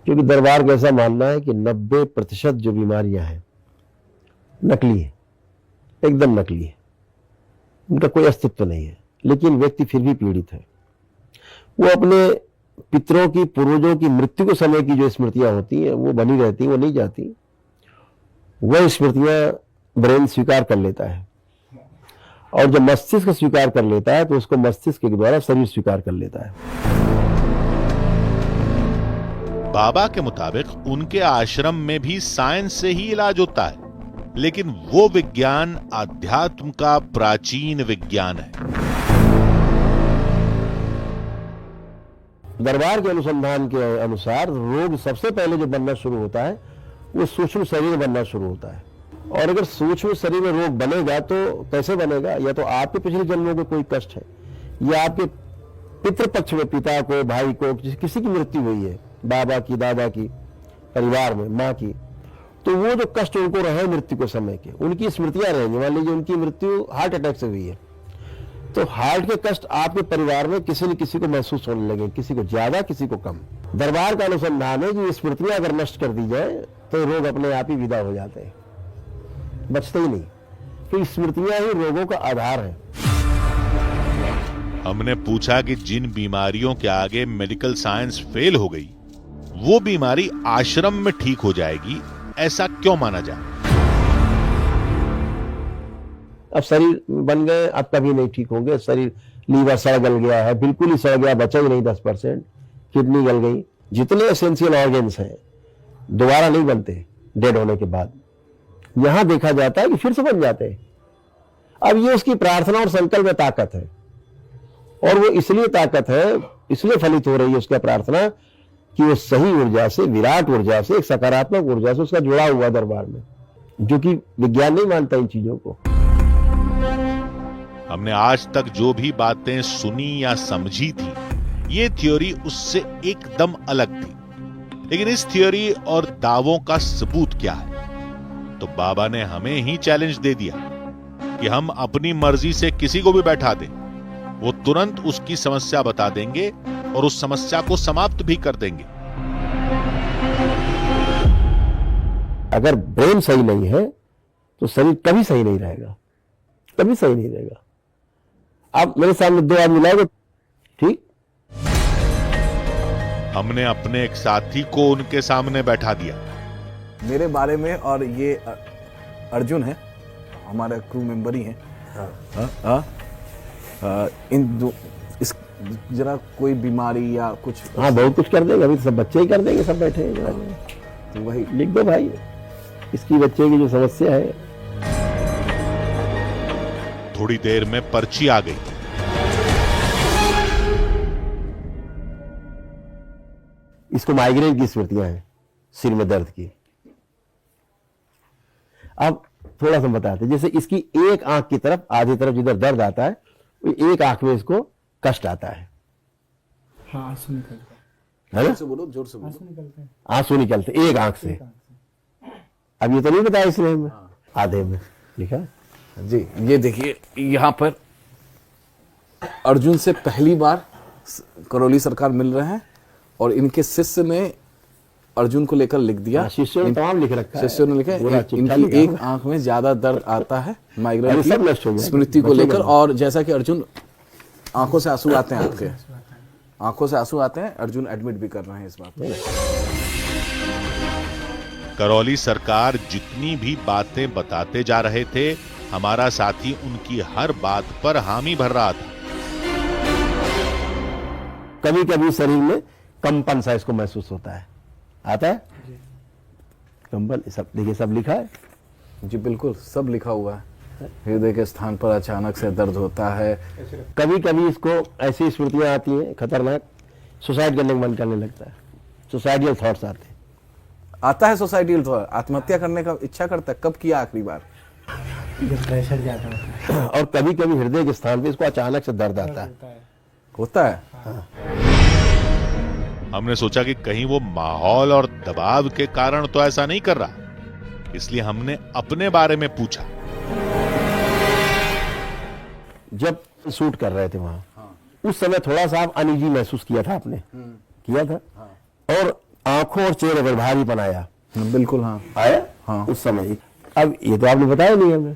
Speaker 14: क्योंकि दरबार का ऐसा मानना है कि 90% जो बीमारियां हैं नकली है, एकदम नकली है, उनका कोई अस्तित्व नहीं है, लेकिन व्यक्ति फिर भी पीड़ित है। वो अपने पितरों की, पूर्वजों की मृत्यु के समय की जो स्मृतियां होती हैं वो बनी रहती, वो नहीं जाती। वह स्मृतियां ब्रेन स्वीकार कर लेता है और जब मस्तिष्क स्वीकार कर लेता है तो उसको मस्तिष्क के द्वारा शरीर स्वीकार कर लेता है।
Speaker 1: बाबा के मुताबिक उनके आश्रम में भी साइंस से ही इलाज होता है, लेकिन वो विज्ञान आध्यात्म का प्राचीन विज्ञान है।
Speaker 14: दरबार के अनुसंधान के अनुसार रोग सबसे पहले जो बनना शुरू होता है वो सूक्ष्म शरीर में बनना शुरू होता है। और अगर सूक्ष्म शरीर में रोग बनेगा तो कैसे बनेगा? या तो आपके पिछले जन्मों में कोई कष्ट है, या आपके पितृपक्ष में पिता को, भाई को, किसी की मृत्यु हुई है, बाबा की, दादा की, परिवार में माँ की, तो वो जो कष्ट उनको रहे मृत्यु के समय के, उनकी स्मृतियां रहेंगी। मान लीजिए उनकी मृत्यु हार्ट अटैक से हुई है, तो हार्ट के कष्ट आपके परिवार में किसी न किसी को महसूस होने लगे, किसी को ज्यादा, किसी को कम। दरबार का अनुसंधान है कि स्मृतियां अगर नष्ट कर दी जाए तो रोग अपने आप ही विदा हो जाते हैं, बचते ही नहीं, क्योंकि स्मृतियां ही रोगों का आधार है।
Speaker 1: हमने पूछा कि जिन बीमारियों के आगे मेडिकल साइंस फेल हो गई, वो बीमारी आश्रम में ठीक हो जाएगी, ऐसा क्यों माना जाए?
Speaker 14: अब शरीर बन गए, अब कभी नहीं ठीक होंगे। शरीर, लीवर सड़ गल गया है, बिल्कुल ही सड़ गया, बचा ही नहीं 10%, किडनी गल गई, जितने एसेंशियल ऑर्गन्स हैं दोबारा नहीं बनते डेड होने के बाद। यहां देखा जाता है कि फिर से बन जाते हैं। अब ये उसकी प्रार्थना और संकल्प में ताकत है, और वो इसलिए ताकत है, इसलिए फलित हो रही है उसका प्रार्थना कि वो सही ऊर्जा से, विराट ऊर्जा से, एक सकारात्मक ऊर्जा से उसका जुड़ा हुआ दरबार में, जो कि विज्ञान नहीं मानता इन चीजों को।
Speaker 1: हमने आज तक जो भी बातें सुनी या समझी थी, ये थ्योरी उससे एकदम अलग थी। लेकिन इस थ्योरी और दावों का सबूत क्या है? तो बाबा ने हमें ही चैलेंज दे दिया कि हम अपनी मर्जी से किसी को भी बैठा दें, वो तुरंत उसकी समस्या बता देंगे और उस समस्या को समाप्त भी कर देंगे।
Speaker 14: अगर ब्रेन सही नहीं है तो शरीर कभी सही नहीं रहेगा, कभी सही नहीं रहेगा। आप मेरे सामने दो आदमी लाओगे, ठीक?
Speaker 1: हमने अपने एक साथी को उनके सामने बैठा दिया।
Speaker 5: मेरे बारे में, और ये अर्जुन है, हमारा क्रू मेंबर ही है। इन दो इस जरा कोई बीमारी या कुछ,
Speaker 14: हाँ बहुत कुछ कर देंगे, अभी तो सब बच्चे ही कर देंगे, सब बैठे हैं जरा।
Speaker 5: तो वही
Speaker 14: लिख दो भाई, इसकी बच्चे की जो समस्या है।
Speaker 1: थोड़ी देर में पर्ची आ गई।
Speaker 14: इसको माइग्रेन की स्मृतियां हैं, सिर में दर्द की। अब थोड़ा सा बताते हैं, जैसे इसकी एक आंख की तरफ, आधी तरफ जिधर दर्द आता है, एक आंख में इसको कष्ट आता है।
Speaker 11: हाँ, आंसू निकलते
Speaker 14: है ना?
Speaker 5: जोर से बोलो, जोर से बोलो।
Speaker 14: आंसू निकलते एक आंख से। अब ये तो नहीं बताया इसने में, आधे में लिखा
Speaker 5: जी। ये देखिए, यहाँ पर अर्जुन से पहली बार करौली सरकार मिल रहे हैं और इनके शिष्य ने अर्जुन को लेकर लिख दिया।
Speaker 14: शिष्यों ने तमाम लिख रखा है,
Speaker 5: शिष्यों ने लिखा इनकी एक आंख में ज्यादा दर्द आता है, माइग्रेन की स्मृति को लेकर। और जैसा कि अर्जुन आंखों से आंसू आते हैं, आपके आंखों से आंसू आते हैं, अर्जुन एडमिट भी कर रहे हैं इस बात को।
Speaker 1: करौली सरकार जितनी भी बातें बताते जा रहे थे, हमारा साथी उनकी हर बात पर हामी भर रहा था।
Speaker 14: कभी कभी शरीर में कंपन सा इसको महसूस होता है, आता है कंपन। सब देखिए, सब लिखा है
Speaker 5: जी, बिल्कुल सब लिखा हुआ है। हृदय के स्थान पर अचानक से दर्द होता है।
Speaker 14: कभी कभी इसको ऐसी स्मृतियां आती हैं खतरनाक, सुसाइड करने का मन करने लगता है, सुसाइडियल थॉट्स आते हैं।
Speaker 5: आता है सुसाइडियल थॉट, आत्महत्या करने का इच्छा करता है। कब किया आखिरी बार?
Speaker 11: जब प्रेशर ज्यादा होता है।
Speaker 14: और कभी कभी हृदय के स्थान पे इसको अचानक से दर्द आता है।
Speaker 5: होता है।
Speaker 14: हाँ।
Speaker 1: हमने सोचा कि कहीं वो माहौल और दबाव के कारण तो ऐसा नहीं कर रहा, इसलिए हमने अपने बारे में पूछा।
Speaker 14: जब शूट कर रहे थे वहां, उस समय थोड़ा सा आप अनईजी महसूस किया था आपने? किया था। और आंखों और चेहरे पर भारी बनाया?
Speaker 5: बिल्कुल हाँ
Speaker 14: आया।
Speaker 5: हाँ
Speaker 14: उस समय ही। अब ये तो आपने बताया नहीं हमें,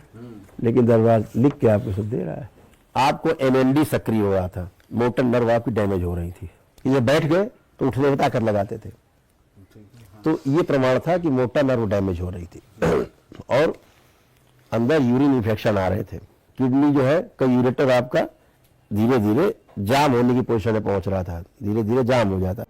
Speaker 14: लेकिन दरबार लिख के आपको सब दे रहा है। आपको एमएनडी सक्रिय हो रहा था, मोटर नर्व आपकी डैमेज हो रही थी। ये बैठ गए तो उठने बता कर लगाते थे, तो ये प्रमाण था कि मोटर नर्व डैमेज हो रही थी। और अंदर यूरिन इन्फेक्शन आ रहे थे। किडनी जो है का यूरेटर आपका धीरे धीरे जाम होने की पोजीशन में पहुंच रहा था, धीरे धीरे जाम हो जाता।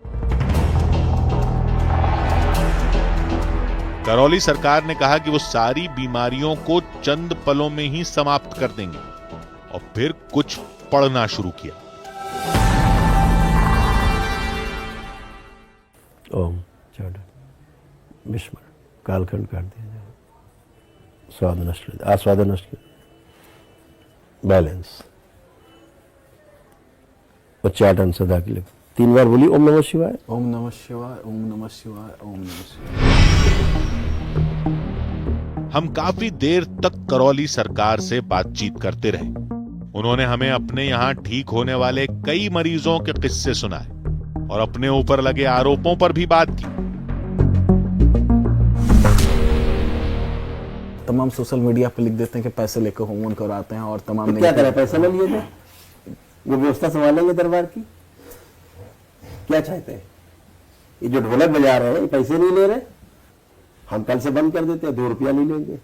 Speaker 1: करौली सरकार ने कहा कि वो सारी बीमारियों को चंद पलों में ही समाप्त कर देंगे, और फिर कुछ पढ़ना शुरू किया।
Speaker 14: ओम विस्मरण, कालखंड काट दिया जाए, स्वाद नष्ट, आस्वाद नष्ट, बैलेंस, उच्चाटन सदा के लिए 3 बार बोली ओम नमः शिवाय,
Speaker 5: ओम नमः शिवाय, ओम नमः शिवाय, ओम नमः शिवाय।
Speaker 1: हम काफी देर तक करौली सरकार से बातचीत करते रहे। उन्होंने हमें अपने यहां ठीक होने वाले कई मरीजों के किस्से सुनाए और अपने ऊपर लगे आरोपों पर भी बात की।
Speaker 5: तमाम सोशल मीडिया पे लिख देते हैं कि पैसे लेकर होमवन कराते हैं और तमाम
Speaker 14: क्या करें, पैसे ले लिए थे, वो व्यवस्था संभालेंगे दरबार की। क्या चाहते हैं? ये जो ढोलक बजा रहे हैं, पैसे नहीं ले रहे, हम कल से बंद कर देते हैं, 2 रुपया नहीं लेंगे।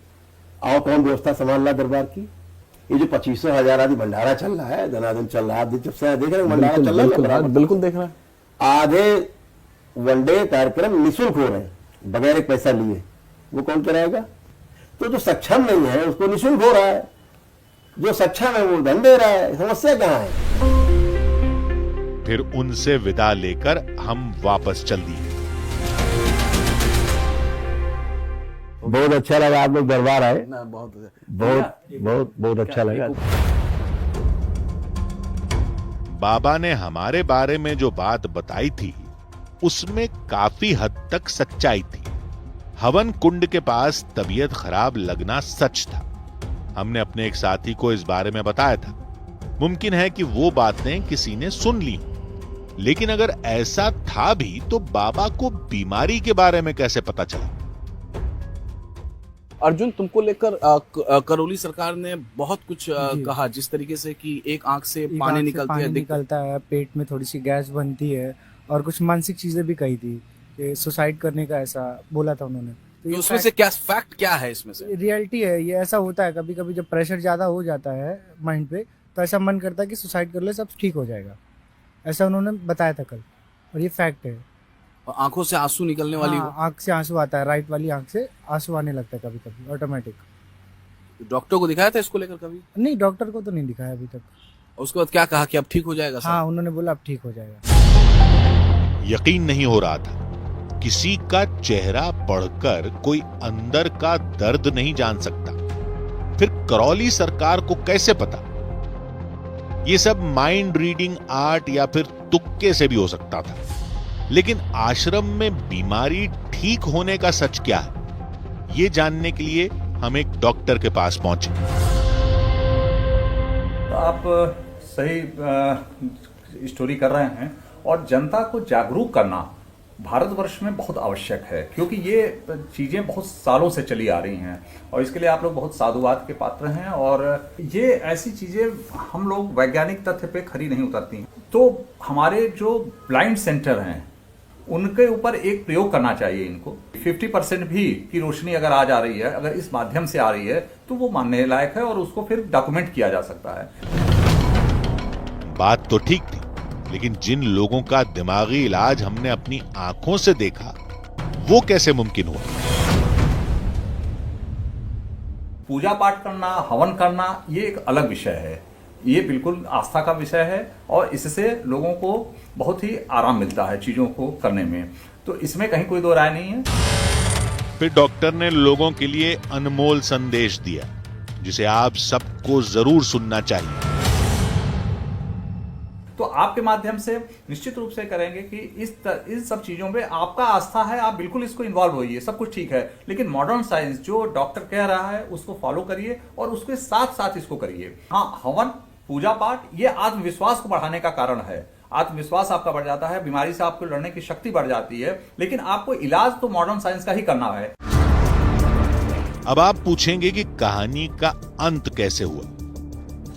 Speaker 14: आओ कौन व्यवस्था संभाल रहा दरबार की? ये जो 2500-1000 आदि भंडारा चल रहा है, धनाधन चल रहा है, देख रहे हैं भंडारा चल रहा है,
Speaker 5: बिल्कुल देख रहे हैं।
Speaker 14: आधे वनडे कार्यक्रम निःशुल्क हो रहे हैं, बगैर एक पैसा लिए। वो कौन कराएगा? तो जो सक्षम नहीं है उसको निःशुल्क हो रहा है, जो सक्षम है वो धन दे रहा है। समस्या कहाँ है?
Speaker 1: फिर उनसे विदा लेकर हम वापस चल दिए।
Speaker 14: बहुत अच्छा लगा आप लोग दरबार आए,
Speaker 5: बहुत
Speaker 14: बहुत बहुत अच्छा लगा।
Speaker 1: बाबा ने हमारे बारे में जो बात बताई थी उसमें काफी हद तक सच्चाई थी। हवन कुंड के पास तबीयत खराब लगना सच था। हमने अपने एक साथी को इस बारे में बताया था। मुमकिन है कि वो बातें किसी ने सुन ली, लेकिन अगर ऐसा था भी तो बाबा को बीमारी के बारे में कैसे पता चला?
Speaker 5: अर्जुन, तुमको लेकर करौली सरकार ने बहुत कुछ कहा, जिस तरीके से कि एक आंख से पानी
Speaker 16: निकलता है, पेट में थोड़ी सी गैस बनती है और कुछ मानसिक चीजें भी कही थी कि सुसाइड करने का ऐसा बोला था उन्होंने।
Speaker 5: तो उसमें से क्या फैक्ट क्या है? इसमें से
Speaker 16: रियलिटी है, ये ऐसा होता है कभी कभी जब प्रेशर ज्यादा हो जाता है माइंड पे, तो ऐसा मन करता है कि सुसाइड कर ले, सब ठीक हो जाएगा, ऐसा उन्होंने बताया था कल, और ये फैक्ट है।
Speaker 5: आंखों से आंसू निकलने वाली,
Speaker 16: आंख से आंसू आता है, राइट वाली आंख से आंसू आने लगता है कभी कभी ऑटोमेटिक।
Speaker 5: डॉक्टर को दिखाया था इसको लेकर कभी?
Speaker 16: नहीं, डॉक्टर को तो नहीं दिखाया अभी तक।
Speaker 5: उसके बाद क्या कहा कि अब ठीक हो जाएगा?
Speaker 16: हाँ, उन्होंने बोला अब ठीक हो जाएगा।
Speaker 1: यकीन नहीं हो रहा था, किसी का चेहरा पढ़कर कोई अंदर का दर्द नहीं जान सकता, फिर करौली सरकार को कैसे पता? ये सब माइंड रीडिंग आर्ट या फिर तुक्के से भी हो सकता था, लेकिन आश्रम में बीमारी ठीक होने का सच क्या है, ये जानने के लिए हम एक डॉक्टर के पास पहुंचे।
Speaker 4: तो आप सही स्टोरी कर रहे हैं, और जनता को जागरूक करना भारतवर्ष में बहुत आवश्यक है, क्योंकि ये चीजें बहुत सालों से चली आ रही हैं और इसके लिए आप लोग बहुत साधुवाद के पात्र हैं। और ये ऐसी चीजें हम लोग वैज्ञानिक तथ्य पे खरी नहीं उतरती। तो हमारे जो ब्लाइंड सेंटर हैं उनके ऊपर एक प्रयोग करना चाहिए इनको। 50% भी की रोशनी अगर आ जा रही है, अगर इस माध्यम से आ रही है, तो वो मानने लायक है और उसको फिर डॉक्यूमेंट किया जा सकता है।
Speaker 1: बात तो ठीक थी, लेकिन जिन लोगों का दिमागी इलाज हमने अपनी आंखों से देखा, वो कैसे मुमकिन हुआ?
Speaker 4: पूजा पाठ करना, हवन करना, ये एक अलग विषय है, ये बिल्कुल आस्था का विषय है और इससे लोगों को बहुत ही आराम मिलता है चीजों को करने में, तो इसमें कहीं कोई दो राय नहीं है।
Speaker 1: फिर डॉक्टर ने लोगों के लिए अनमोल संदेश दिया, जिसे आप सबको जरूर सुनना चाहिए।
Speaker 4: तो आपके माध्यम से निश्चित रूप से करेंगे कि इस सब चीजों पे आपका आस्था है, आप बिल्कुल इसको इन्वॉल्व होइए, सब कुछ ठीक है, लेकिन मॉडर्न साइंस जो डॉक्टर कह रहा है उसको फॉलो करिए और उसके साथ साथ इसको करिए। हाँ, हवन, पूजा पाठ, ये आत्मविश्वास को बढ़ाने का कारण है। आत्मविश्वास आपका बढ़ जाता है, बीमारी से आपको लड़ने की शक्ति बढ़ जाती है, लेकिन आपको इलाज तो मॉडर्न साइंस का ही करना है।
Speaker 1: अब आप पूछेंगे कि कहानी का अंत कैसे हुआ?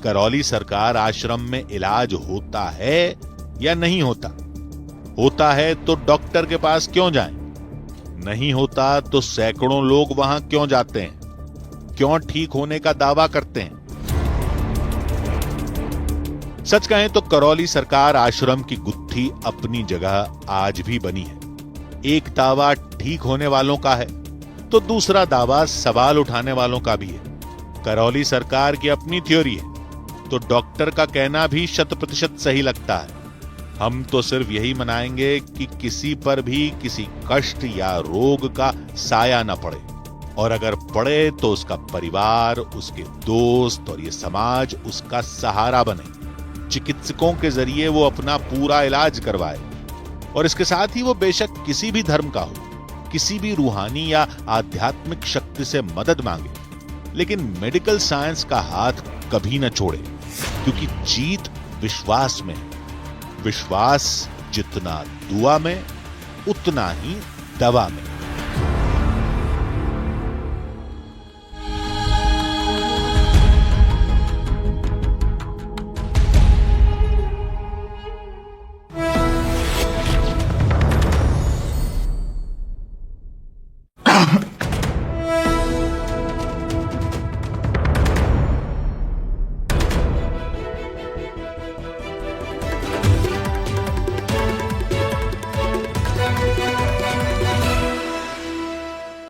Speaker 1: करौली सरकार आश्रम में इलाज होता है या नहीं होता? होता है तो डॉक्टर के पास क्यों जाएं? नहीं होता तो सैकड़ों लोग वहां क्यों जाते हैं? क्यों ठीक होने का दावा करते हैं? सच कहें तो करौली सरकार आश्रम की गुत्थी अपनी जगह आज भी बनी है। एक दावा ठीक होने वालों का है तो दूसरा दावा सवाल उठाने वालों का भी है। करौली सरकार की अपनी थ्योरी है तो डॉक्टर का कहना भी 100% सही लगता है। हम तो सिर्फ यही मनाएंगे कि किसी पर भी किसी कष्ट या रोग का साया न पड़े, और अगर पड़े तो उसका परिवार, उसके दोस्त और ये समाज उसका सहारा बने। चिकित्सकों के जरिए वो अपना पूरा इलाज करवाए, और इसके साथ ही वो बेशक किसी भी धर्म का हो, किसी भी रूहानी या आध्यात्मिक शक्ति से मदद मांगे, लेकिन मेडिकल साइंस का हाथ कभी न छोड़े, क्योंकि जीत विश्वास में है। विश्वास जितना दुआ में, उतना ही दवा में।